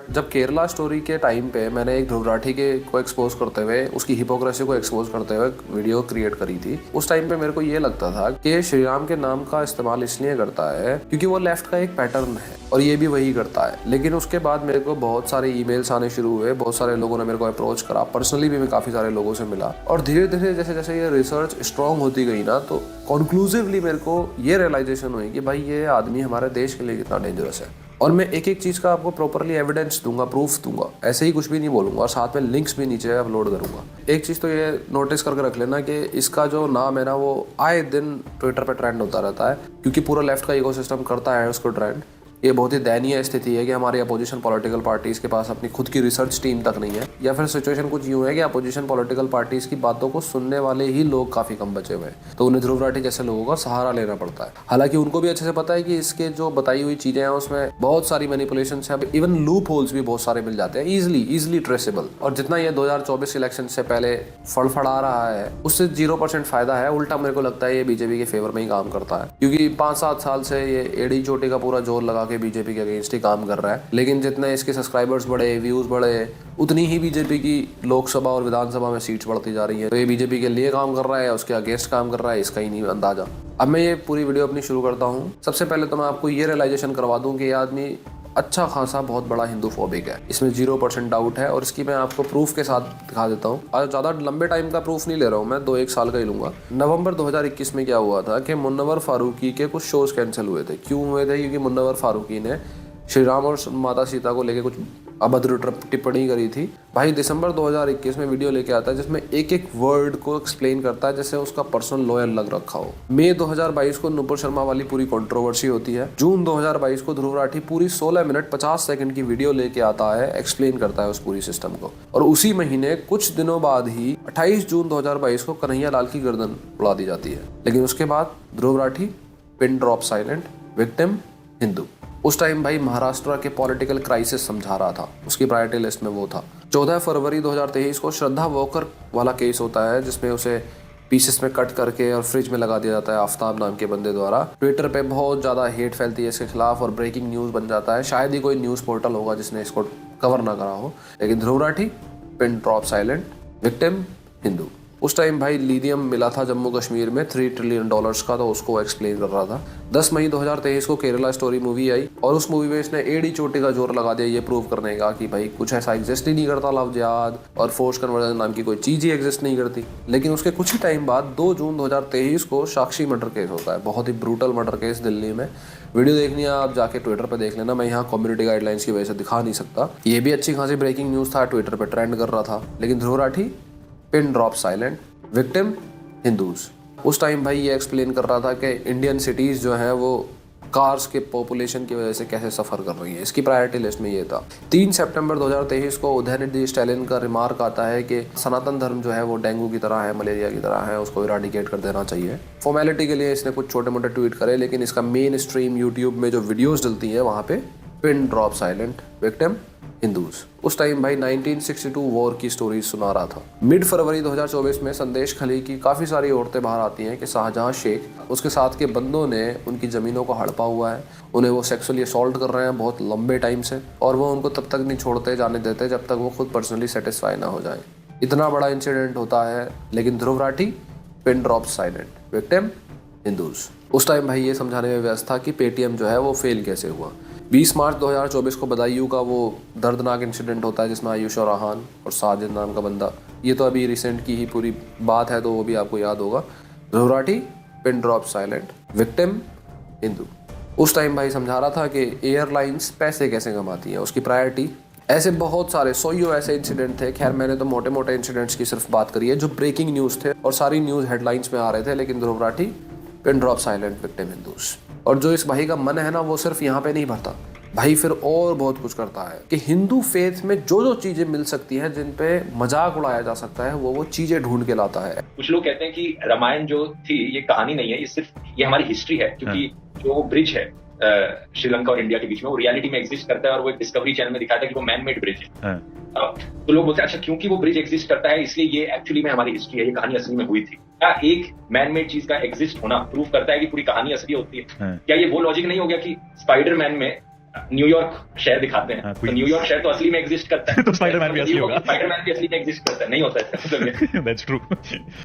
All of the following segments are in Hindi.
जब केरला स्टोरी के टाइम पे मैंने एक ध्रुव राठी के को एक्सपोज करते हुए उसकी हिपोक्रेसी को एक्सपोज करते हुए वीडियो क्रिएट करी थी, उस टाइम पे मेरे को ये लगता था कि श्री राम के नाम का इस्तेमाल इसलिए करता है क्योंकि वो लेफ्ट का एक पैटर्न है और ये भी वही करता है। लेकिन उसके बाद मेरे को बहुत सारे ईमेल्स आने शुरू हुए, बहुत सारे लोगों ने मेरे को अप्रोच करा, पर्सनली भी मैं काफी सारे लोगों से मिला और धीरे धीरे जैसे जैसे ये रिसर्च स्ट्रॉन्ग होती गई ना, तो कंक्लूसिवली मेरे को ये रियलाइजेशन हुई कि भाई ये आदमी हमारे देश के लिए कितना डेंजरस है। और मैं एक एक चीज़ का आपको प्रॉपरली एविडेंस दूंगा, प्रूफ दूंगा, ऐसे ही कुछ भी नहीं बोलूंगा और साथ में लिंक्स भी नीचे अपलोड करूंगा। एक चीज़ तो ये नोटिस करके रख लेना कि इसका जो नाम है ना वो आए दिन ट्विटर पे ट्रेंड होता रहता है क्योंकि पूरा लेफ्ट का इकोसिस्टम करता है उसको ट्रेंड। ये बहुत ही दयनीय स्थिति है कि हमारी अपोजिशन पॉलिटिकल पार्टीज के पास अपनी खुद की रिसर्च टीम तक नहीं है, या फिर सिचुएशन कुछ यूं है कि अपोजिशन पॉलिटिकल पार्टीज की बातों को सुनने वाले ही लोग काफी कम बचे हुए हैं, तो उन्हें ध्रुव राठी जैसे लोगों का सहारा लेना पड़ता है। हालांकि उनको भी अच्छे से पता है कि इसके जो बताई हुई चीजें हैं उसमें बहुत सारी मैनिपुलेशंस हैं, इवन लूप होल्स भी बहुत सारे मिल जाते हैं, इजिली ट्रेसेबल। और जितना ये 2024 इलेक्शन से पहले फड़फड़ा रहा है उससे 0% फायदा है, उल्टा मेरे को लगता है ये बीजेपी के फेवर में ही काम करता है क्योंकि 5-7 साल से ये एड़ी चोटी का पूरा जोर लगा के बीजेपी के अगेंस्ट ही काम कर रहा है। लेकिन जितने इसके सब्सक्राइबर्स बढ़े, व्यूज बढ़े, उतनी ही बीजेपी की लोकसभा और विधानसभा में सीट्स बढ़ती जा रही है। तो ये बीजेपी के लिए काम कर रहा है, उसके अगेंस्ट काम कर रहा है, इसका ही नहीं अंदाजा। अब मैं ये पूरी वीडियो अपनी शुरू करता हूँ। सबसे पहले तो मैं आपको ये रियलाइजेशन करवा दूं कि ये आदमी अच्छा खासा बहुत बड़ा हिंदू फोबिक है, इसमें 0% डाउट है और इसकी मैं आपको प्रूफ के साथ दिखा देता हूँ। और ज़्यादा लंबे टाइम का प्रूफ नहीं ले रहा हूँ मैं, 2-1 साल का ही लूंगा। नवंबर 2021 में क्या हुआ था कि मुन्नवर फारूकी के कुछ शोज कैंसिल हुए थे। क्यों हुए थे? क्योंकि मुन्नवर फारूकी ने श्री राम और माता सीता को लेके कुछ अभद्र टिप्पणी करी थी। भाई दिसंबर 2021 में वीडियो लेके आता है जिसमें एक एक वर्ड को एक्सप्लेन करता है जैसे उसका पर्सनल लॉयर लग रखा हो। मई 2022 को नुपुर शर्मा वाली पूरी कंट्रोवर्सी होती है। जून 2022 को ध्रुव राठी पूरी 16 मिनट 50 सेकंड की वीडियो लेके आता है, एक्सप्लेन करता है उस पूरी सिस्टम को। और उसी महीने कुछ दिनों बाद ही 28 जून 2022 को कन्हैया लाल की गर्दन उड़ा दी जाती है। लेकिन उसके बाद Dhruv Rathee pin drop silent, victim Hindu. उस टाइम भाई महाराष्ट्र के पॉलिटिकल क्राइसिस समझा रहा था, उसकी प्रायोरिटी लिस्ट में वो था। 14 फरवरी 2023 को श्रद्धा वॉकर वाला केस होता है जिसमें उसे पीसेस में कट करके और फ्रिज में लगा दिया जाता है आफ्ताब नाम के बंदे द्वारा। ट्विटर पे बहुत ज़्यादा हेट फैलती है इसके खिलाफ और ब्रेकिंग न्यूज़ बन जाता है। शायद ही कोई न्यूज़ पोर्टल होगा जिसने इसको कवर ना करा हो। लेकिन Dhruv Rathee pin drop silent, victim Hindu. उस टाइम भाई लिथियम मिला था जम्मू कश्मीर में $3 ट्रिलियन का, तो उसको एक्सप्लेन कर रहा था। 10 मई 2023 को केरला स्टोरी मूवी आई और उस मूवी में इसने एड़ी चोटी का जोर लगा दिया ये प्रूव करने का कि भाई कुछ ऐसा एग्जिस्ट ही नहीं करता, लव जिहाद और फोर्स कन्वर्जन नाम की कोई चीज ही एग्जिस्ट नहीं करती। लेकिन उसके कुछ ही टाइम बाद 2 जून 2023 को साक्षी मर्डर केस होता है, बहुत ही ब्रूटल मर्डर केस दिल्ली में। वीडियो देखनी है आप जाके ट्विटर पे देख लेना, मैं यहाँ कम्युनिटी गाइडलाइंस की वजह से दिखा नहीं सकता। ये भी अच्छी खासी ब्रेकिंग न्यूज था, ट्विटर पे ट्रेंड कर रहा था। लेकिन Dhruv Rathee pin drop silent, victim Hindus. उस टाइम भाई ये एक्सप्लेन कर रहा था कि इंडियन सिटीज जो हैं वो कार्स के पॉपुलेशन की वजह से कैसे सफर कर रही है, इसकी प्रायोरिटी लिस्ट में ये था। 3 सितंबर 2023 को उदयनिधि स्टैलिन का रिमार्क आता है कि सनातन धर्म जो है वो डेंगू की तरह है, मलेरिया की तरह है, उसको इराडिकेट कर देना चाहिए। फॉर्मेलिटी के लिए इसने कुछ छोटे मोटे ट्वीट करे, लेकिन इसका मेन स्ट्रीम यूट्यूब में जो वीडियोज डलती हैं वहाँ पे pin drop silent, victim Hindus. उस टाइम भाई 1962 वॉर की स्टोरी सुना रहा था। मिड फरवरी 2024 में संदेश खली की काफ़ी सारी औरतें बाहर आती हैं कि शाहजहां शेख उसके साथ के बंदों ने उनकी ज़मीनों को हड़पा हुआ है, उन्हें वो सेक्सुअली असॉल्ट कर रहे हैं बहुत लंबे टाइम से, और वो उनको तब तक नहीं छोड़ते जाने देते जब तक वो खुद पर्सनली सेटिस्फाई ना हो जाए। इतना बड़ा इंसिडेंट होता है, लेकिन Dhruv Rathee pin drop silent, victim Hindus. उस टाइम भाई ये समझाने में व्यस्त था कि पेटीएम जो है वो फेल कैसे हुआ। 20 मार्च 2024 को बदायूं का वो दर्दनाक इंसिडेंट होता है जिसमें आयुष और राहान और साजिद नाम का बंदा, ये तो अभी रिसेंट की ही पूरी बात है तो वो भी आपको याद होगा। Dhruv Rathee pin drop silent, victim Hindu. उस टाइम भाई समझा रहा था कि एयरलाइंस पैसे कैसे कमाती हैं, उसकी प्रायोरिटी। ऐसे बहुत सारे 100 ऐसे इंसिडेंट थे। खैर मैंने तो मोटे मोटे इंसिडेंट्स की सिर्फ बात करी है जो ब्रेकिंग न्यूज़ थे और सारी न्यूज़ हेडलाइंस में आ रहे थे। लेकिन Dhruv Rathee pin drop silent, victim Hindus. और जो इस भाई का मन है ना वो सिर्फ यहाँ पे नहीं भरता, भाई फिर और बहुत कुछ करता है कि हिंदू फेथ में जो जो चीजें मिल सकती हैं जिन पे मजाक उड़ाया जा सकता है वो चीजें ढूंढ के लाता है। कुछ लोग कहते हैं कि रामायण जो थी ये कहानी नहीं है, ये सिर्फ ये हमारी हिस्ट्री है, क्योंकि जो ब्रिज है श्रीलंका और इंडिया के बीच में वो रियलिटी में एग्जिस्ट करता है और वो एक डिस्कवरी चैनल में दिखाया था कि वो मैन मेड ब्रिज है। तो लोग बोलते हैं अच्छा क्योंकि वो ब्रिज एग्जिस्ट करता है इसलिए ये एक्चुअली में हमारी हिस्ट्री है, ये कहानी असली में हुई थी। क्या एक मैन मेड चीज का एग्जिस्ट होना प्रूफ करता है कि पूरी कहानी असली होती है? क्या ये वो लॉजिक नहीं हो गया कि स्पाइडरमैन में न्यूयॉर्क शहर दिखाते हैं, तो न्यूयॉर्क शहर तो असली में एग्जिस्ट करता है। तो स्पाइडरमैन भी असली होगा। स्पाइडरमैन भी असली में एग्जिस्ट करता है, नहीं होता है। That's true.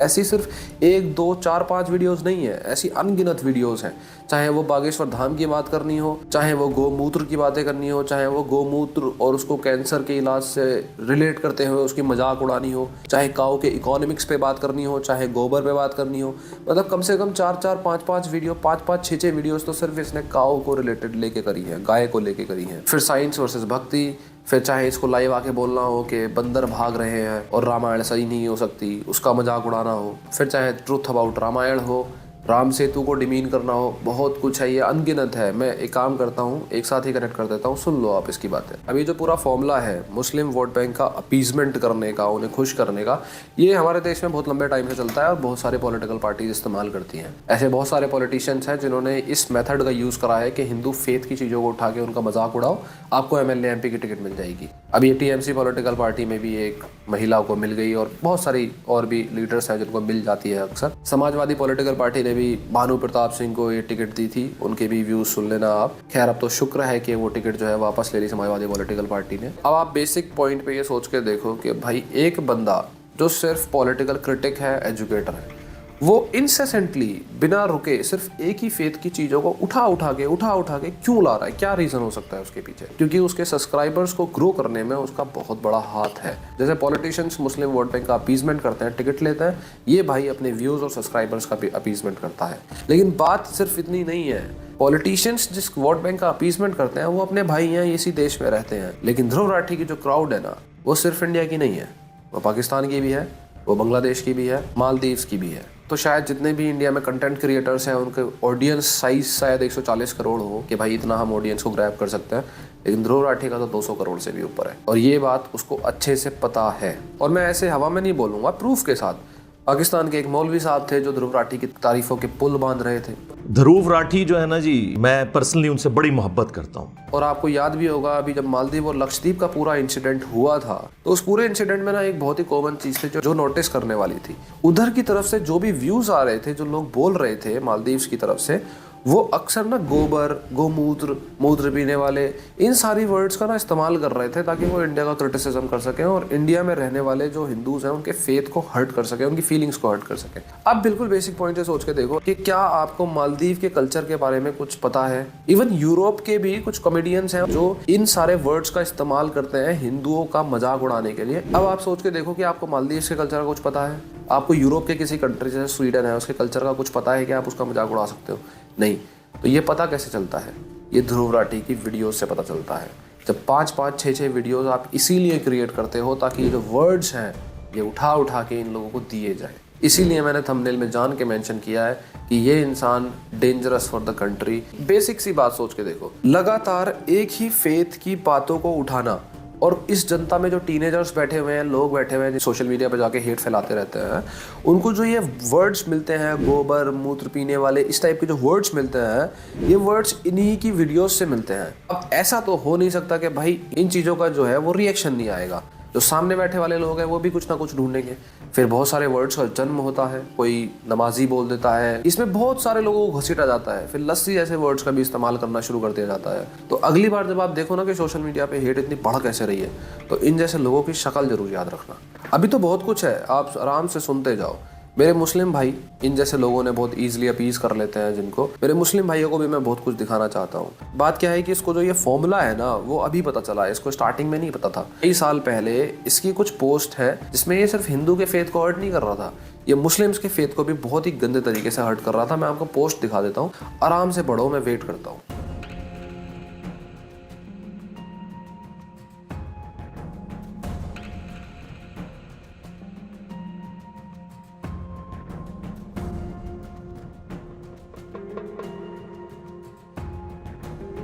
ऐसी सिर्फ 1, 2, 4, 5 वीडियोस नहीं है, ऐसी अनगिनत वीडियोस हैं। चाहे वो बागेश्वर धाम की बात करनी हो, चाहे वो गौमूत्र की बातें करनी हो, चाहे वो गौमूत्र और उसको कैंसर के इलाज से रिलेट करते हुए उसकी मजाक उड़ानी हो, चाहे काऊ के इकोनॉमिक्स पे बात करनी हो, चाहे गोबर पे बात करनी हो, मतलब कम से कम 4-4, 5-5 वीडियो, 5-5, 6-6 वीडियोस तो सिर्फ इसने काऊ को रिलेटेड लेके करी है, गाय को लेके करी है। फिर साइंस वर्सेस भक्ति, फिर चाहे इसको लाइव आके बोलना हो कि बंदर भाग रहे हैं और रामायण सही नहीं हो सकती, उसका मजाक उड़ाना हो, फिर चाहे ट्रुथ अबाउट रामायण हो, राम सेतु को डिमीन करना हो, बहुत कुछ है, ये अनगिनत है। मैं एक काम करता हूँ, एक साथ ही कनेक्ट कर देता हूँ, सुन लो आप इसकी बातें। अभी जो पूरा फॉर्मूला है मुस्लिम वोट बैंक का अपीजमेंट करने का, उन्हें खुश करने का, ये हमारे देश में बहुत लंबे टाइम से चलता है और बहुत सारे पॉलिटिकल पार्टीज इस्तेमाल करती हैं। ऐसे बहुत सारे पॉलिटिशियंस हैं जिन्होंने इस मेथड का यूज़ करा है कि हिंदू फेथ की चीज़ों को उठा के उनका मजाक उड़ाओ, आपको MLA MP की टिकट मिल जाएगी। अभी TMC पॉलिटिकल पार्टी में भी एक महिला को मिल गई और बहुत सारी और भी लीडर्स हैं जिनको मिल जाती है अक्सर। समाजवादी पॉलिटिकल पार्टी ने भी भानु प्रताप सिंह को ये टिकट दी थी, उनके भी व्यूज सुन लेना आप। खैर अब तो शुक्र है कि वो टिकट जो है वापस ले ली समाजवादी पॉलिटिकल पार्टी ने। अब आप बेसिक पॉइंट पे ये सोच के देखो कि भाई एक बंदा जो सिर्फ पॉलिटिकल क्रिटिक है, एजुकेटर है, वो इंसेसेंटली बिना रुके सिर्फ एक ही फेथ की चीज़ों को उठा उठा के क्यों ला रहा है? क्या रीज़न हो सकता है उसके पीछे? क्योंकि उसके सब्सक्राइबर्स को ग्रो करने में उसका बहुत बड़ा हाथ है। जैसे पॉलिटिशियंस मुस्लिम वोट बैंक का अपीजमेंट करते हैं, टिकट लेते हैं, ये भाई अपने व्यूज़ और सब्सक्राइबर्स का भी अपीजमेंट करता है। लेकिन बात सिर्फ इतनी नहीं है। पॉलिटिशियंस जिस वोट बैंक का अपीजमेंट करते हैं वो अपने भाई हैं, इसी देश में रहते हैं। लेकिन ध्रुव राठी की जो क्राउड है ना, वो सिर्फ इंडिया की नहीं है, वो पाकिस्तान की भी है, वो बांग्लादेश की भी है, मालदीव्स की भी है। तो शायद जितने भी इंडिया में कंटेंट क्रिएटर्स हैं उनके ऑडियंस साइज शायद 140 करोड़ हो कि भाई इतना हम ऑडियंस को ग्रैब कर सकते हैं, लेकिन ध्रुव राठी का तो 200 करोड़ से भी ऊपर है और ये बात उसको अच्छे से पता है। और मैं ऐसे हवा में नहीं बोलूँगा, प्रूफ के साथ। पाकिस्तान के एक मौलवी साहब थे जो ध्रुव राठी की तारीफों के पुल बांध रहे थे। ध्रुव राठी जो है ना जी, मैं पर्सनली उनसे बड़ी मोहब्बत करता हूँ। और आपको याद भी होगा अभी जब मालदीव और लक्षद्वीप का पूरा इंसिडेंट हुआ था, तो उस पूरे इंसिडेंट में ना एक बहुत ही कॉमन चीज थी जो नोटिस करने वाली थी। उधर की तरफ से जो भी व्यूज आ रहे थे, जो लोग बोल रहे थे मालदीव्स की तरफ से, वो अक्सर ना गोबर, गोमूत्र, मूत्र पीने वाले, इन सारी वर्ड्स का ना इस्तेमाल कर रहे थे ताकि वो इंडिया का क्रिटिसिज्म कर सकें और इंडिया में रहने वाले जो हिंदूज हैं उनके फेथ को हर्ट कर सकें, उनकी फीलिंग्स को हर्ट कर सकें। अब बिल्कुल बेसिक पॉइंट से सोच के देखो कि क्या आपको मालदीव के कल्चर के बारे में कुछ पता है? इवन यूरोप के भी कुछ कॉमेडियंस हैं जो इन सारे वर्ड्स का इस्तेमाल करते हैं हिंदुओं का मजाक उड़ाने के लिए। अब आप सोच के देखो कि आपको मालदीव के कल्चर का कुछ पता है? आपको यूरोप के किसी कंट्री जैसे स्वीडन है उसके कल्चर का कुछ पता है कि आप उसका मजाक उड़ा सकते हो? नहीं। तो ये पता कैसे चलता है? ये ध्रुव राठी की वीडियोस से पता चलता है। जब 5-5, 6-6 वीडियोस आप इसीलिए क्रिएट करते हो ताकि ये जो वर्ड्स हैं ये उठा के इन लोगों को दिए जाए। इसीलिए मैंने थंबनेल में जान के मेंशन किया है कि ये इंसान dangerous for the country. Basic सी बात सोच के देखो, लगातार एक ही फेथ की बातों को उठाना, और इस जनता में जो टीनेजर्स बैठे हुए हैं, लोग बैठे हुए हैं जो सोशल मीडिया पर जाके हेट फैलाते रहते हैं, उनको जो ये वर्ड्स मिलते हैं, गोबर, मूत्र पीने वाले, इस टाइप के जो वर्ड्स मिलते हैं, ये वर्ड्स इन्हीं की वीडियोस से मिलते हैं। अब ऐसा तो हो नहीं सकता कि भाई इन चीज़ों का जो है वो रिएक्शन नहीं आएगा। जो सामने बैठे वाले लोग हैं वो भी कुछ ना कुछ ढूंढेंगे। फिर बहुत सारे वर्ड्स का जन्म होता है, कोई नमाजी बोल देता है, इसमें बहुत सारे लोगों को घसीटा जाता है। फिर लस्सी जैसे वर्ड्स का भी इस्तेमाल करना शुरू कर दिया जाता है। तो अगली बार जब आप देखो ना कि सोशल मीडिया पे हेट इतनी बढ़ कैसे रही है, तो इन जैसे लोगों की शक्ल जरूर याद रखना। अभी तो बहुत कुछ है, आप आराम से सुनते जाओ। मेरे मुस्लिम भाई, इन जैसे लोगों ने बहुत ईजिली अपीज कर लेते हैं जिनको, मेरे मुस्लिम भाइयों को भी मैं बहुत कुछ दिखाना चाहता हूँ। बात क्या है कि इसको जो ये फॉर्मूला है ना, वो अभी पता चला है, इसको स्टार्टिंग में नहीं पता था। कई साल पहले इसकी कुछ पोस्ट है जिसमें ये सिर्फ हिंदू के फेथ को हर्ट नहीं कर रहा था, ये मुस्लिम्स के फेथ को भी बहुत ही गंदे तरीके से हर्ट कर रहा था। मैं आपको पोस्ट दिखा देता हूँ, आराम से पढ़ो, मैं वेट करता हूँ।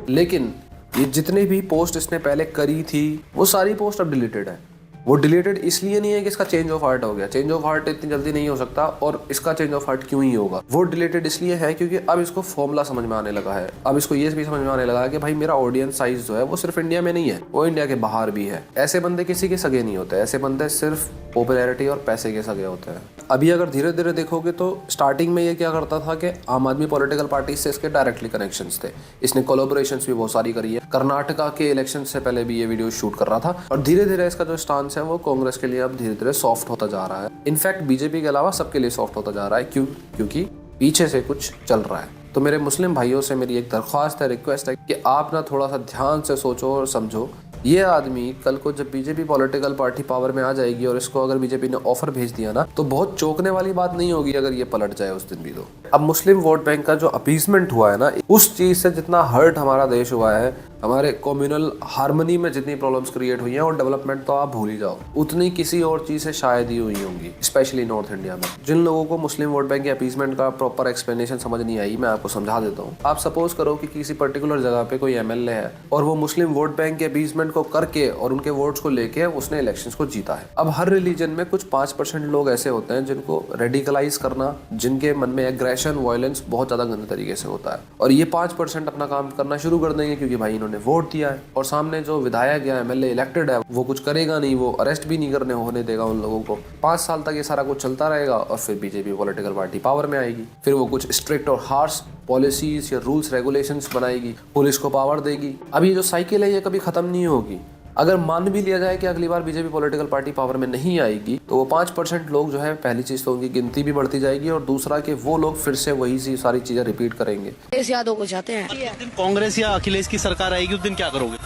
लेकिन ये जितने भी पोस्ट इसने पहले करी थी वो सारी पोस्ट अब डिलीटेड है। वो डिलीटेड इसलिए नहीं है कि इसका चेंज ऑफ हार्ट हो गया, चेंज ऑफ हार्ट इतनी जल्दी नहीं हो सकता, और इसका चेंज ऑफ हार्ट क्यों ही होगा। वो डिलीटेड इसलिए है क्योंकि अब इसको फॉर्मूला समझ में आने लगा है, अब इसको ये भी समझ में आने लगा है कि भाई मेरा ऑडियंस साइज जो है वो सिर्फ इंडिया में नहीं है, वो इंडिया के बाहर भी है। ऐसे बंदे किसी के सगे नहीं होते, ऐसे बंदे सिर्फ पॉपुलैरिटी और पैसे के सगे होते हैं। अभी अगर धीरे धीरे देखोगे तो स्टार्टिंग में ये क्या करता था कि आम आदमी पॉलिटिकल पार्टी से इसके डायरेक्टली कनेक्शंस थे, इसने कोलैबोरेशंस भी बहुत सारी करी है, कर्नाटका के इलेक्शन से पहले भी ये वीडियो शूट कर रहा था, और धीरे धीरे इसका जो स्टांस है वो कांग्रेस के लिए अब धीरे धीरे सॉफ्ट होता जा रहा है। इनफैक्ट बीजेपी के अलावा सबके लिए सॉफ्ट होता जा रहा है। क्योंकि पीछे से कुछ चल रहा है। तो मेरे मुस्लिम भाइयों से मेरी एक दरख्वास्त है, रिक्वेस्ट है कि आप ना थोड़ा सा ध्यान से सोचो और समझो। ये आदमी कल को जब बीजेपी पॉलिटिकल पार्टी पावर में आ जाएगी और इसको अगर बीजेपी ने ऑफर भेज दिया ना, तो बहुत चौंकने वाली बात नहीं होगी अगर ये पलट जाए उस दिन भी। तो अब मुस्लिम वोट बैंक का जो अपीसमेंट हुआ है ना, उस चीज से जितना हर्ट हमारा देश हुआ है, हमारे कम्युनल हार्मनी में जितनी प्रॉब्लम्स क्रिएट हुई हैं और डेवलपमेंट तो आप भूल ही जाओ, उतनी किसी और चीज से शायद ही हुई होंगी, स्पेशली नॉर्थ इंडिया में। जिन लोगों को मुस्लिम वोट बैंक के अपीसमेंट का प्रॉपर एक्सप्लेनेशन समझ नहीं आई, मैं आपको समझा देता हूँ। आप सपोज करो कि किसी पर्टिकुलर जगह पे कोई एमएलए है और वो मुस्लिम वोट बैंक के अपीसमेंट को करके और उनके वोट्स को लेके उसने इलेक्शंस को जीता है। अब हर रिलीजन में कुछ 5% लोग ऐसे होते हैं जिनको रेडिकलाइज करना, जिनके मन में एग्रेशन, वायलेंस बहुत ज्यादा गंदे तरीके से होता है, और ये 5% अपना काम करना शुरू कर देंगे क्योंकि भाई इन्होंने वोट दिया है, और सामने जो विधायक या एमएलए इलेक्टेड है वो कुछ करेगा नहीं, वो अरेस्ट भी नहीं करने होने देगा उन लोगों को। 5 साल तक ये सारा कुछ चलता रहेगा और फिर बीजेपी पॉलिटिकल पार्टी पावर में आएगी, फिर वो कुछ स्ट्रिक्ट और हार्श पॉलिसीज या रूल्स रेगुलेशंस बनाएगी, पुलिस को पावर देगी। अब ये जो साइकिल है ये कभी खत्म नहीं होगी। अगर मान भी लिया जाए कि अगली बार बीजेपी पॉलिटिकल पार्टी पावर में नहीं आएगी, तो वो 5% लोग जो है, पहली चीज तो उनकी गिनती भी बढ़ती जाएगी, और दूसरा कि वो लोग फिर से वही सी सारी चीजें रिपीट करेंगे। अखिलेश यादव को चाहते हैं। जिस दिन कांग्रेस या अखिलेश की सरकार आएगी उस दिन क्या करोगे?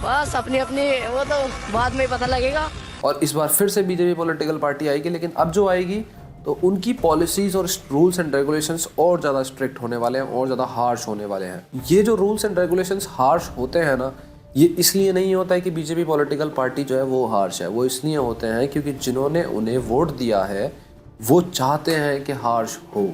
बस अपनी अपनी, वो तो बाद में पता लगेगा। और इस बार फिर से बीजेपी पॉलिटिकल पार्टी आएगी, लेकिन अब जो आएगी तो उनकी पॉलिसीज और रूल्स एंड रेगुलेशंस और ज़्यादा स्ट्रिक्ट होने वाले हैं और ज़्यादा हार्श होने वाले हैं। ये जो रूल्स एंड रेगुलेशंस हार्श होते हैं ना, ये इसलिए नहीं होता है कि बीजेपी पॉलिटिकल पार्टी जो है वो हार्श है, वो इसलिए होते हैं क्योंकि जिन्होंने उन्हें वोट दिया है वो चाहते हैं कि हार्श हो।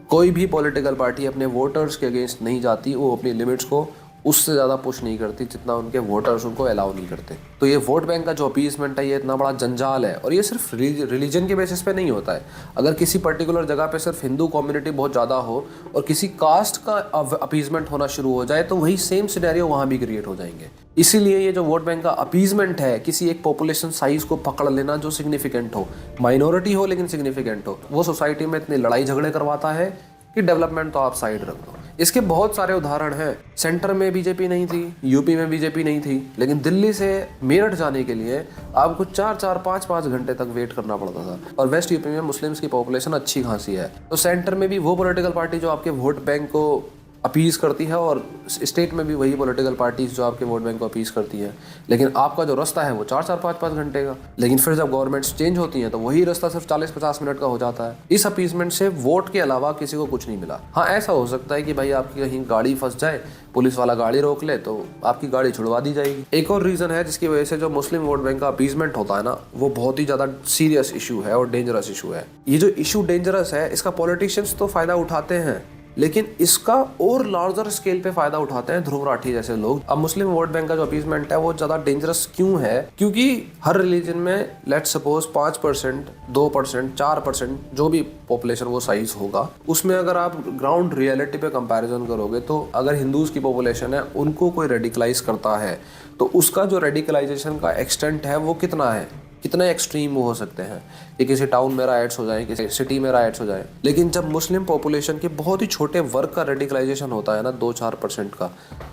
कोई भी पॉलिटिकल पार्टी अपने वोटर्स के अगेंस्ट नहीं जाती, वो अपनी लिमिट्स को उससे ज़्यादा पुश नहीं करती जितना उनके वोटर्स उनको अलाउ नहीं करते। तो ये वोट बैंक का जो अपीसमेंट है ये इतना बड़ा जंजाल है, और ये सिर्फ रिलीजन के बेसिस पे नहीं होता है। अगर किसी पर्टिकुलर जगह पे सिर्फ हिंदू कम्युनिटी बहुत ज़्यादा हो और किसी कास्ट का अपीसमेंट होना शुरू हो जाए, तो वही सेम सिनेरियो वहाँ भी क्रिएट हो जाएंगे। इसीलिए ये जो वोट बैंक का अपीसमेंट है, किसी एक पॉपुलेशन साइज को पकड़ लेना जो सिग्निफिकेंट हो, माइनॉरिटी हो लेकिन सिग्निफिकेंट हो, वो सोसाइटी में इतने लड़ाई झगड़े करवाता है कि डेवलपमेंट तो आप साइड रख दो। इसके बहुत सारे उदाहरण हैं। सेंटर में बीजेपी नहीं थी, यूपी में बीजेपी नहीं थी, लेकिन दिल्ली से मेरठ जाने के लिए आपको 4-4, 5-5 घंटे तक वेट करना पड़ता था। और वेस्ट यूपी में मुस्लिम्स की पॉपुलेशन अच्छी खासी है, तो सेंटर में भी वो पॉलिटिकल पार्टी जो आपके वोट बैंक को अपीज करती है, और स्टेट में भी वही पॉलिटिकल पार्टीज जो आपके वोट बैंक को अपीज करती है। लेकिन आपका जो रास्ता है वो 4-4, 5-5 घंटे का, लेकिन फिर जब गवर्नमेंट्स चेंज होती हैं तो वही रास्ता सिर्फ 40-50 मिनट का हो जाता है। इस अपीजमेंट से वोट के अलावा किसी को कुछ नहीं मिला। हाँ, ऐसा हो सकता है कि भाई आपकी कहीं गाड़ी फंस जाए, पुलिस वाला गाड़ी रोक ले, तो आपकी गाड़ी छुड़वा दी जाएगी। एक और रीजन है जिसकी वजह से जो मुस्लिम वोट बैंक का अपीजमेंट होता है ना, वो बहुत ही ज्यादा सीरियस इशू है और डेंजरस इशू है। ये जो इशू डेंजरस है, इसका पॉलिटिशियंस तो फायदा उठाते हैं, लेकिन इसका और लार्जर स्केल पे फायदा उठाते हैं ध्रुव राठी जैसे लोग। अब मुस्लिम वोट बैंक का जो अपीसमेंट है वो ज्यादा डेंजरस क्यों है? क्योंकि हर रिलीजन में लेट्स सपोज 5%, 2%, 4% जो भी पॉपुलेशन वो साइज होगा, उसमें अगर आप ग्राउंड रियलिटी पे कंपैरिजन करोगे, तो अगर हिंदूज की पॉपुलेशन है उनको कोई रेडिकलाइज करता है, तो उसका जो रेडिकलाइजेशन का एक्सटेंट है वो कितना है, कितना एक्सट्रीम वो हो सकते हैं कि किसी टाउन में राइट्स हो जाए, किसी सिटी में राइट्स हो जाए। लेकिन जब मुस्लिम पॉपुलेशन के बहुत ही छोटे वर्ग का रेडिकलाइजेशन होता है ना, 2-4% का,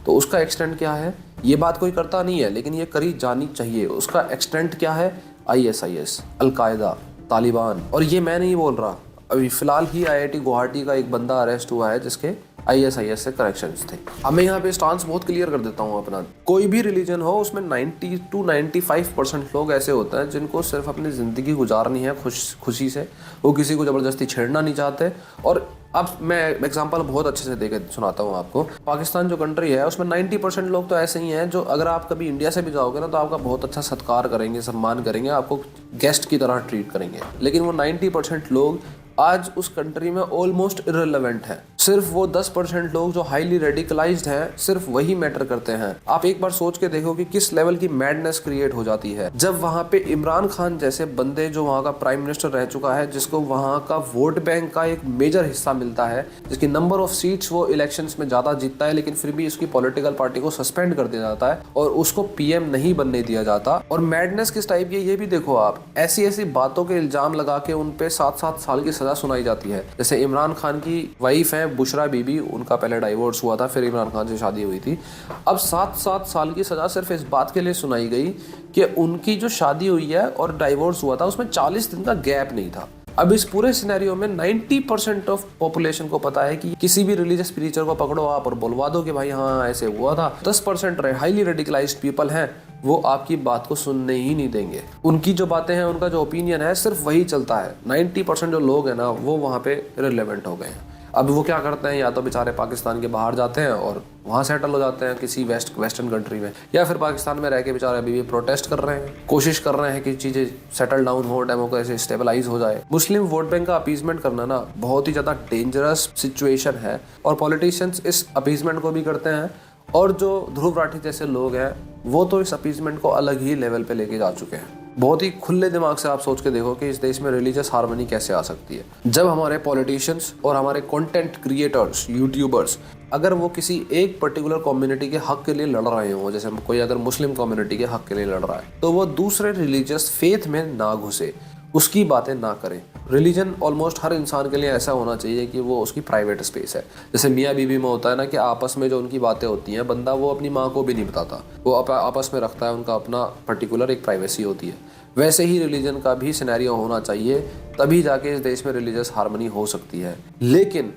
तो उसका एक्सटेंट क्या है? ये बात कोई करता नहीं है, लेकिन ये करी जानी चाहिए। उसका एक्सटेंट क्या है? ISIS, al Qaeda, Taliban. और ये मैं नहीं बोल रहा, अभी फिलहाल ही IIT गुवाहाटी का एक बंदा अरेस्ट हुआ है जिसके ISIS से कनेक्शंस थे। अब मैं यहाँ पे स्टांस बहुत क्लियर कर देता हूँ अपना। कोई भी रिलीजन हो, उसमें 90-95% लोग ऐसे होते हैं जिनको सिर्फ अपनी ज़िंदगी गुजारनी है खुशी से, वो किसी को ज़बरदस्ती छेड़ना नहीं चाहते। और अब मैं एग्जांपल बहुत अच्छे से देकर सुनाता हूँ आपको। पाकिस्तान जो कंट्री है उसमें 90% लोग तो ऐसे ही हैं जो अगर आप कभी इंडिया से भी जाओगे ना, तो आपका बहुत अच्छा सत्कार करेंगे, सम्मान करेंगे, आपको गेस्ट की तरह ट्रीट करेंगे। लेकिन वो 90% लोग आज उस कंट्री में ऑलमोस्ट इररिलेवेंट है। सिर्फ वो 10% लोग जो हाईली रेडिकलाइज्ड हैं, सिर्फ वही मैटर करते हैं। आप एक बार सोच के देखो कि किस लेवल की मैडनेस क्रिएट हो जाती है जब वहां पे इमरान खान जैसे बंदे, जो वहां का प्राइम मिनिस्टर रह चुका है, जिसको वहां का वोट बैंक का एक मेजर हिस्सा मिलता है, जिसकी नंबर ऑफ सीट्स वो इलेक्शंस में ज्यादा जीतता है, लेकिन फिर भी उसकी पॉलिटिकल पार्टी को सस्पेंड कर दिया जाता है और उसको पीएम नहीं बनने दिया जाता। और मैडनेस किस टाइप की, ये भी देखो आप, ऐसी ऐसी बातों के इल्जाम लगा के उन पे 7-7 साल की सजा सुनाई जाती है। जैसे इमरान खान की वाइफ है बुशरा बीबी, उनका पहले डाइवोर्स हुआ था, फिर इमरान खान से शादी हुई थी। अब 7-7 साल की सजा सिर्फ इस बात के लिए सुनाई गई कि उनकी जो शादी हुई है और डाइवोर्स हुआ था उसमें 40 दिन का गैप नहीं था। अब इस पूरे सिनेरियो में 90% ऑफ पॉपुलेशन को पता है कि किसी भी रिलीजियस प्रीचर को पकड़ो आप और बुलवा दो कि भाई हाँ ऐसे हुआ था। 10% हाईली रेडिकलाइज्ड पीपल हैं, वो आपकी बात को सुनने ही नहीं देंगे। उनकी जो बातें हैं, उनका जो ओपिनियन है, सिर्फ वही चलता है। 90% जो लोग हैं ना, वो वहाँ पे रिलेवेंट हो गए हैं। अब वो क्या करते हैं, या तो बेचारे पाकिस्तान के बाहर जाते हैं और वहाँ सेटल हो जाते हैं किसी वेस्टर्न कंट्री में, या फिर पाकिस्तान में रह के बेचारे अभी भी प्रोटेस्ट कर रहे हैं, कोशिश कर रहे हैं कि चीज़ें सेटल डाउन हो, डेमोक्रेसी स्टेबलाइज हो जाए। मुस्लिम वोट बैंक का अपीजमेंट करना ना बहुत ही ज़्यादा डेंजरस सिचुएशन है और पॉलिटिशियंस इस अपीजमेंट को भी करते हैं। और जो ध्रुव राठी जैसे लोग हैं, वो तो इस अपीजमेंट को अलग ही लेवल पे लेके जा चुके हैं। बहुत ही खुले दिमाग से आप सोच के देखो कि इस देश में रिलीजियस हार्मनी कैसे आ सकती है। जब हमारे पॉलिटिशियंस और हमारे कंटेंट क्रिएटर्स, यूट्यूबर्स, अगर वो किसी एक पर्टिकुलर कम्युनिटी के हक के लिए लड़ रहे हो, जैसे कोई अगर मुस्लिम कम्युनिटी के हक के लिए लड़ रहा है, तो वो दूसरे रिलीजियस फेथ में ना घुसे, उसकी बातें ना करें। रिलीजन ऑलमोस्ट हर इंसान के लिए ऐसा होना चाहिए कि वो उसकी प्राइवेट स्पेस है। जैसे मियाँ बीवी में होता है ना कि आपस में जो उनकी बातें होती हैं, बंदा वो अपनी माँ को भी नहीं बताता, वो आपस में रखता है, उनका अपना पर्टिकुलर एक प्राइवेसी होती है। वैसे ही रिलीजन का भी सिनेरियो होना चाहिए, तभी जाके इस देश में रिलीजियस हार्मनी हो सकती है। लेकिन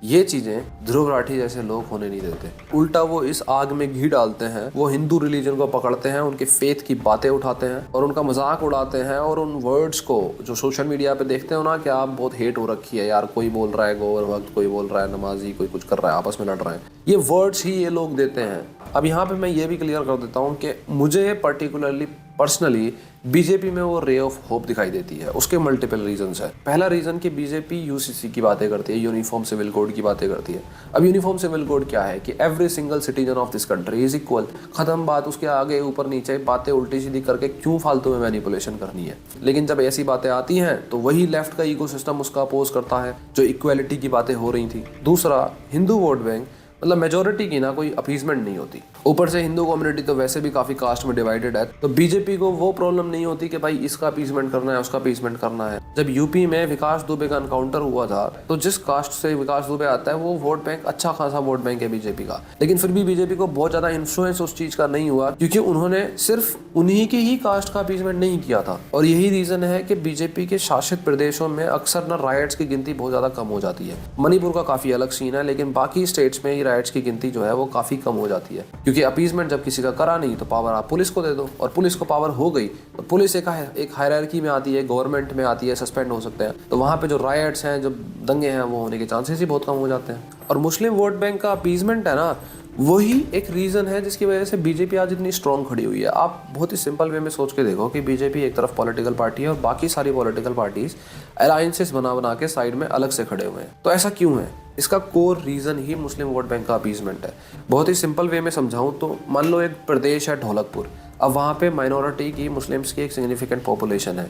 ये चीजें ध्रुव राठी जैसे लोग होने नहीं देते। उल्टा वो इस आग में घी डालते हैं, वो हिंदू रिलीजन को पकड़ते हैं, उनके फेथ की बातें उठाते हैं और उनका मजाक उड़ाते हैं। और उन वर्ड्स को जो सोशल मीडिया पे देखते हो ना कि आप बहुत हेट हो रखी है यार, कोई बोल रहा है गोवर भक्त, कोई बोल रहा है नमाजी, कोई कुछ कर रहा है, आपस में लड़ रहे हैं, ये वर्ड्स ही ये लोग देते हैं। अब यहाँ पे मैं ये भी क्लियर कर देता हूँ कि मुझे पर्टिकुलरली पर्सनली बीजेपी में वो रे ऑफ होप दिखाई देती है। उसके मल्टीपल रीजंस है। पहला रीजन कि बीजेपी यूसीसी की बातें करती है, यूनिफॉर्म सिविल कोड की बातें करती है। अब यूनिफॉर्म सिविल कोड क्या है कि every single citizen of this country is equal, खत्म बात। उसके आगे ऊपर नीचे बातें उल्टी सीधी करके क्यों फालतू में मैनिपुलेशन करनी है। लेकिन जब ऐसी बातें आती हैं तो वही लेफ्ट का इकोसिस्टम उसका अपोज करता है, जो इक्वालिटी की बातें हो रही थी। दूसरा, हिंदू वोट बैंक, मतलब मेजोरिटी की ना कोई अपीजमेंट नहीं होती। ऊपर से हिंदू कम्युनिटी तो वैसे भी काफी कास्ट में डिवाइडेड है, तो बीजेपी को वो प्रॉब्लम नहीं होती कि भाई इसका अपीजमेंट करना है, उसका अपीजमेंट करना है। जब यूपी में विकास दुबे का एनकाउंटर हुआ था, तो जिस कास्ट से विकास दुबे आता है वो वोट बैंक, अच्छा खासा वोट बैंक है बीजेपी का, लेकिन फिर भी बीजेपी को बहुत ज्यादा इन्फ्लुएंस उस चीज का नहीं हुआ, क्योंकि उन्होंने सिर्फ उन्हीं की ही कास्ट का अपीजमेंट नहीं किया था। और यही रीजन है कि बीजेपी के शासित प्रदेशों में अक्सर ना राइट्स की गिनती बहुत ज्यादा कम हो जाती है। मणिपुर का काफी अलग सीन है, लेकिन बाकी स्टेट्स में राइट्स की गिनती जो है वो काफी कम हो जाती है, क्योंकि अपीजमेंट जब किसी का करा नहीं तो पावर आप पुलिस को दे दो, और पुलिस को पावर हो गई तो पुलिस एक हायरार्की में आती है, गवर्नमेंट में आती है, सस्पेंड हो सकते हैं। तो वहां पे जो राइट्स हैं, जो दंगे हैं, वो होने के चांसेस ही बहुत कम हो जाते हैं। और मुस्लिम वोट बैंक का अपीजमेंट है ना, वही एक रीजन है जिसकी वजह से बीजेपी आज इतनी स्ट्रॉन्ग खड़ी हुई है। आप बहुत ही सिंपल वे में सोच के देखो कि बीजेपी एक तरफ पॉलिटिकल पार्टी है और बाकी सारी पॉलिटिकल पार्टीज अलायंसेस बना के साइड में अलग से खड़े हुए हैं। तो ऐसा क्यों है? इसका कोर रीजन ही मुस्लिम वोट बैंक का अपीजमेंट है। बहुत ही सिंपल वे में समझाऊं तो मान लो एक प्रदेश है ढोलकपुर, अब वहाँ पे माइनॉरिटी की, मुस्लिम्स की एक सिग्निफिकेंट पॉपुलेशन है।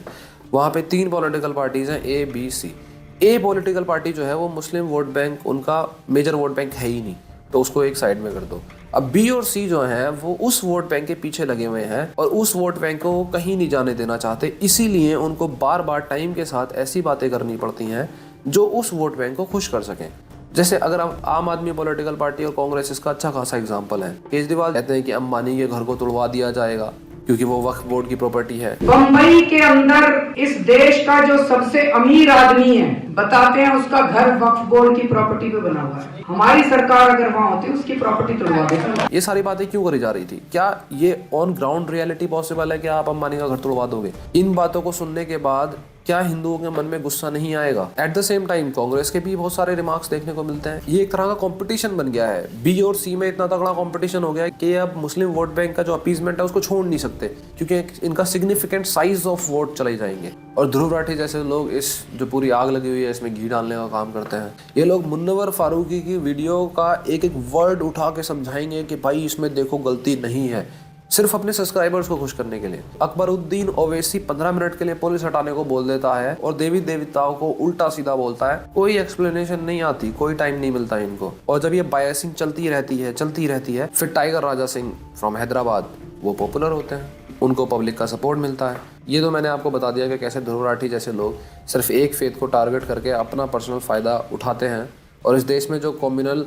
वहाँ पे 3 पॉलिटिकल पार्टीज हैं, A B C. A political party जो है वो मुस्लिम वोट बैंक, उनका मेजर वोट बैंक है ही नहीं, तो उसको एक साइड में कर दो। अब बी और सी जो हैं वो उस वोट बैंक के पीछे लगे हुए हैं और उस वोट बैंक को कहीं नहीं जाने देना चाहते, इसीलिए उनको बार बार टाइम के साथ ऐसी बातें करनी पड़ती हैं जो उस वोट बैंक को खुश कर सकें। जैसे अगर आम आदमी पॉलिटिकल पार्टी और कांग्रेस इसका अच्छा खासा एग्जाम्पल है। केजरीवाल कहते हैं कि अंबानी के घर को तोड़वा दिया जाएगा क्योंकि वो वक्फ बोर्ड की प्रॉपर्टी है। बम्बई के अंदर इस देश का जो सबसे अमीर आदमी है, बताते हैं उसका घर वक्फ बोर्ड की प्रॉपर्टी पे बना हुआ है। हमारी सरकार अगर वहाँ होती उसकी प्रॉपर्टी तोड़वा देती। ये सारी बातें क्यों करी जा रही थी? क्या ये ऑन ग्राउंड रियलिटी पॉसिबल है कि आप अंबानी का घर तोड़वा दोगे? इन बातों को सुनने के बाद क्या हिंदुओं के मन में गुस्सा नहीं आएगा? At the same time Congress के भी बहुत सारे रिमार्क्स देखने को मिलते हैं। ये एक तरह का कंपटीशन बन गया है। बी और सी में इतना तगड़ा कंपटीशन हो गया है कि अब मुस्लिम वोट बैंक का जो अपीजमेंट है उसको छोड़ नहीं सकते, क्योंकि इनका सिग्निफिकेंट साइज ऑफ वोट चले जाएंगे। और ध्रुव राठी जैसे लोग इस जो पूरी आग लगी हुई है इसमें घी डालने का काम करते हैं। ये लोग मुन्नवर फारूकी की वीडियो का एक एक वर्ड उठा के समझाएंगे कि भाई इसमें देखो गलती नहीं है, सिर्फ अपने सब्सक्राइबर्स को खुश करने के लिए। अकबरुद्दीन ओवैसी 15 मिनट के लिए पुलिस हटाने को बोल देता है और देवी देवताओं को उल्टा सीधा बोलता है, कोई एक्सप्लेनेशन नहीं आती, कोई टाइम नहीं मिलता इनको। और जब ये बायसिंग चलती रहती है, फिर टाइगर राजा सिंह फ्रॉम हैदराबाद वो पॉपुलर होते हैं, उनको पब्लिक का सपोर्ट मिलता है। ये तो मैंने आपको बता दिया कि कैसे ध्रुव राठी जैसे लोग सिर्फ एक फेथ को टारगेट करके अपना पर्सनल फ़ायदा उठाते हैं। और इस देश में जो कम्युनल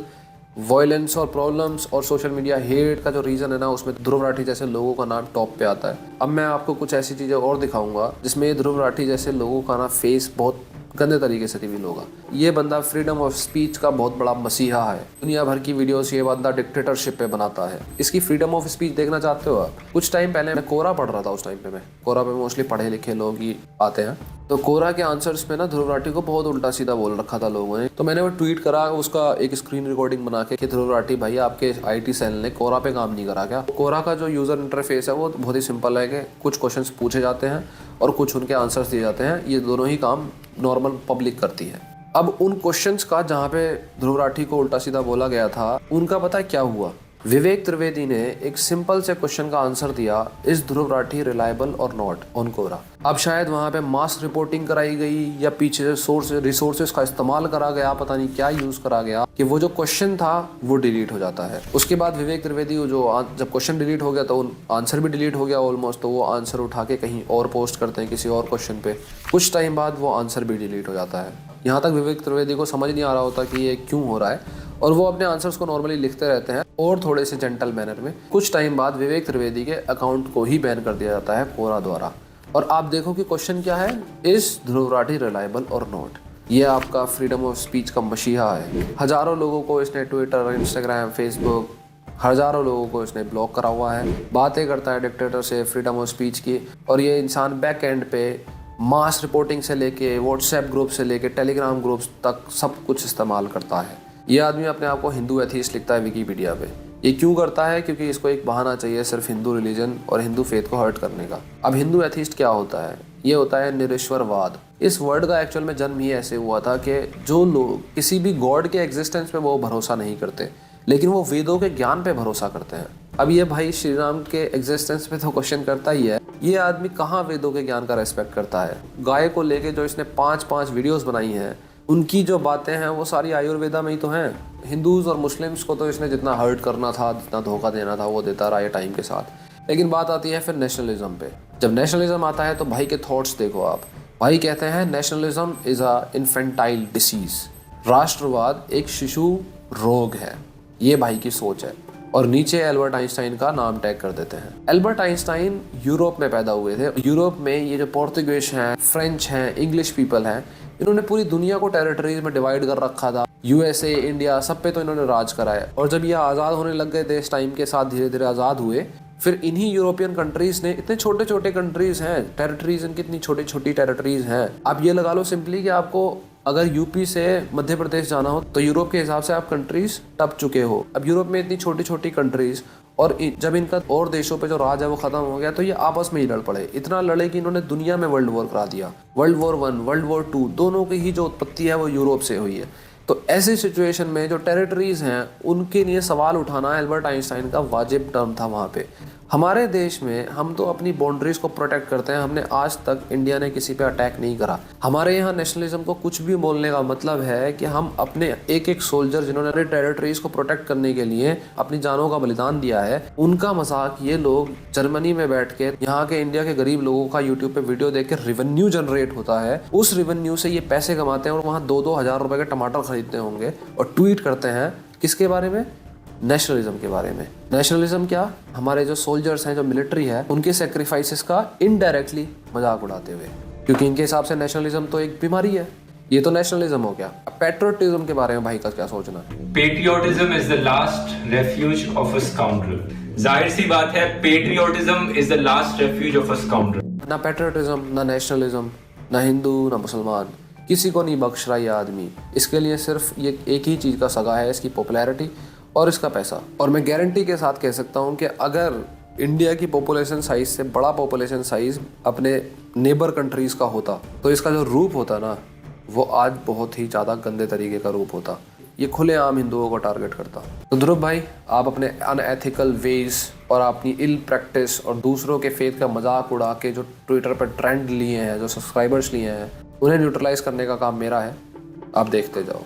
वायलेंस और प्रॉब्लम्स और सोशल मीडिया हेट का जो रीज़न है ना, उसमें ध्रुव राठी जैसे लोगों का नाम टॉप पे आता है। अब मैं आपको कुछ ऐसी चीज़ें और दिखाऊंगा जिसमें ये ध्रुव राठी जैसे लोगों का ना फेस बहुत गंदे तरीके से रिवील होगा। ये बंदा फ्रीडम ऑफ स्पीच का बहुत बड़ा मसीहा है। दुनिया भर की वीडियोस ये बंदा डिक्टेटरशिप पे बनाता है। इसकी फ्रीडम ऑफ स्पीच देखना चाहते हो आप? कुछ टाइम पहले मैं कोरा पढ़ रहा था, उस टाइम पे मैं कोरा पे मोस्टली पढ़े लिखे लोग ही आते हैं, तो कोरा के आंसर्स में ना ध्रुव राठी को बहुत उल्टा सीधा बोल रखा था लोगों ने। तो मैंने वो ट्वीट करा, उसका एक स्क्रीन रिकॉर्डिंग बना के कि ध्रुव राठी भाई आपके IT सेल ने कोरा पे काम नहीं करा क्या? कोरा का जो यूजर इंटरफेस है वो बहुत ही सिंपल है कि कुछ क्वेश्चंस पूछे जाते हैं और कुछ उनके आंसर्स दिए जाते हैं। ये दोनों ही काम नॉर्मल पब्लिक करती है। अब उन क्वेश्चंस का जहाँ पे ध्रुव राठी को उल्टा सीधा बोला गया था, उनका पता है क्या हुआ? विवेक त्रिवेदी ने एक सिंपल से क्वेश्चन का आंसर दिया, इज ध्रुव राठी रिलायबल और नॉट ऑन कोरा। अब शायद वहाँ पे मास रिपोर्टिंग कराई गई या पीछे से रिसोर्सेज का इस्तेमाल करा गया, पता नहीं क्या यूज करा गया कि वो जो क्वेश्चन था वो डिलीट हो जाता है। उसके बाद विवेक त्रिवेदी जब क्वेश्चन डिलीट हो गया तो आंसर भी डिलीट हो गया ऑलमोस्ट, तो वो आंसर उठा के कहीं और पोस्ट करते हैं किसी और क्वेश्चन पे। कुछ टाइम बाद वो आंसर भी डिलीट हो जाता है। यहाँ तक विवेक त्रिवेदी को समझ नहीं आ रहा होता कि ये क्यों हो रहा है, और वो अपने आंसर्स को नॉर्मली लिखते रहते हैं और थोड़े से जेंटल मैनर में। कुछ टाइम बाद विवेक त्रिवेदी के अकाउंट को ही बैन कर दिया जाता है कोरा द्वारा। और आप देखो कि क्वेश्चन क्या है, इज ध्रुव राठी रिलायबल और नॉट। ये आपका फ्रीडम ऑफ स्पीच का मसीहा है। हजारों लोगों को इसने ट्विटर, इंस्टाग्राम, फेसबुक, हजारों लोगों को इसने ब्लॉक करा हुआ है। बातें करता है डिक्टेटर से फ्रीडम ऑफ स्पीच की। और ये इंसान बैक एंड पे मास रिपोर्टिंग से लेके व्हाट्सएप ग्रुप से लेके टेलीग्राम ग्रुप्स तक सब कुछ इस्तेमाल करता है। ये आदमी अपने आप को हिंदू एथीस्ट लिखता है विकिपीडिया पे। ये क्यों करता है? क्योंकि इसको एक बहाना चाहिए सिर्फ हिंदू रिलीजन और हिंदू फेथ को हर्ट करने का। अब हिंदू एथीस्ट क्या होता है? ये होता है निरीश्वरवाद। इस वर्ड का एक्चुअल में जन्म ही ऐसे हुआ था कि जो लोग किसी भी गॉड के एग्जिस्टेंस पे वो भरोसा नहीं करते, लेकिन वो वेदों के ज्ञान पे भरोसा करते हैं। अब ये भाई श्री राम के एग्जिस्टेंस पे तो क्वेश्चन करता ही है, ये आदमी कहाँ वेदों के ज्ञान का रेस्पेक्ट करता है? गाय को लेके जो इसने 5 वीडियोस बनाई हैं, उनकी जो बातें हैं वो सारी आयुर्वेदा में ही तो हैं। हिंदूज और मुस्लिम्स को तो इसने जितना हर्ट करना था, जितना धोखा देना था, वो देता रहा है टाइम के साथ। लेकिन बात आती है फिर नेशनलिज्म पे। जब नेशनलिज्म आता है तो भाई के थॉट्स देखो आप। भाई कहते हैं nationalism is a infantile disease. राष्ट्रवाद एक शिशु रोग है, ये भाई की सोच है। और नीचे एल्बर्ट आइंस्टाइन का नाम टैग कर देते हैं। एल्बर्ट आइंस्टाइन यूरोप में पैदा हुए थे। यूरोप में ये जो पोर्तुगीज हैं, फ्रेंच हैं, इंग्लिश पीपल हैं, इन्होंने पूरी दुनिया को टेरिटरीज में डिवाइड कर रखा था। USA, इंडिया, सब पे तो इन्होंने राज करा है। और जब ये आज़ाद होने लग गए देश, टाइम के साथ धीरे धीरे आज़ाद हुए, फिर इन्हीं यूरोपियन कंट्रीज ने, इतने छोटे छोटे कंट्रीज हैं, टेरिटरीज इनकी इतनी छोटी छोटी टेरिटरीज हैं। आप ये लगा लो सिंपली कि आपको अगर यूपी से मध्य प्रदेश जाना हो तो यूरोप के हिसाब से आप कंट्रीज टप चुके हो। अब यूरोप में इतनी छोटी छोटी कंट्रीज, और जब इनका और देशों पे जो राज है वो खत्म हो गया तो ये आपस में ही लड़ पड़े। इतना लड़े कि इन्होंने दुनिया में वर्ल्ड वॉर करा दिया। World War I, World War II, दोनों की ही जो उत्पत्ति है वो यूरोप से हुई है। तो ऐसी सिचुएशन में जो टेरिटरीज हैं उनके लिए सवाल उठाना एल्बर्ट आइंस्टाइन का वाजिब टर्म था वहाँ पे। हमारे देश में हम तो अपनी बाउंड्रीज को प्रोटेक्ट करते हैं। हमने आज तक इंडिया ने किसी पे अटैक नहीं करा। हमारे यहाँ नेशनलिज्म को कुछ भी बोलने का मतलब है कि हम अपने एक एक सोल्जर जिन्होंने अपने टेरिटरीज को प्रोटेक्ट करने के लिए अपनी जानों का बलिदान दिया है, उनका मजाक ये लोग जर्मनी में बैठ के यहाँ के इंडिया के गरीब लोगों का यूट्यूब पे वीडियो देख के रेवेन्यू जनरेट होता है, उस रेवेन्यू से ये पैसे कमाते हैं और वहाँ 2-2 हज़ार रुपए के टमाटर खरीदते होंगे और ट्वीट करते हैं किसके बारे में? नेशनलिज्म के बारे में। नेशनलिज्म क्या? हमारे जो सोल्जर्स हैं, जो मिलिट्री है, उनके सेक्रीफाइसेस का इनडायरेक्टली मजाक उड़ाते हुए, क्योंकि इनके हिसाब से नेशनलिज्म तो एक बीमारी है। ये तो नेशनलिज्म हो गया। पैट्रियोटिज्म के बारे में भाई का क्या सोचना? Patriotism is the last refuge of a scoundrel. जाहिर सी बात है, patriotism is the last refuge of a scoundrel. ना पैट्रियोटिज्म, ना नेशनलिज्म, ना हिंदू, ना मुसलमान, किसी को नहीं बख्श रहा ये आदमी। इसके लिए सिर्फ ये एक ही चीज का सगा है, इसकी पॉपुलैरिटी और इसका पैसा। और मैं गारंटी के साथ कह सकता हूँ कि अगर इंडिया की पॉपुलेशन साइज से बड़ा पॉपुलेशन साइज अपने नेबर कंट्रीज का होता तो इसका जो रूप होता ना वो आज बहुत ही ज़्यादा गंदे तरीके का रूप होता। ये खुलेआम हिंदुओं को टारगेट करता। तो ध्रुव भाई, आप अपने अनएथिकल वेज और अपनी इल प्रैक्टिस और दूसरों के फेथ का मजाक उड़ा के जो ट्विटर पर ट्रेंड लिए हैं, जो सब्सक्राइबर्स लिए हैं, उन्हें न्यूट्रलाइज करने का काम मेरा है। आप देखते जाओ।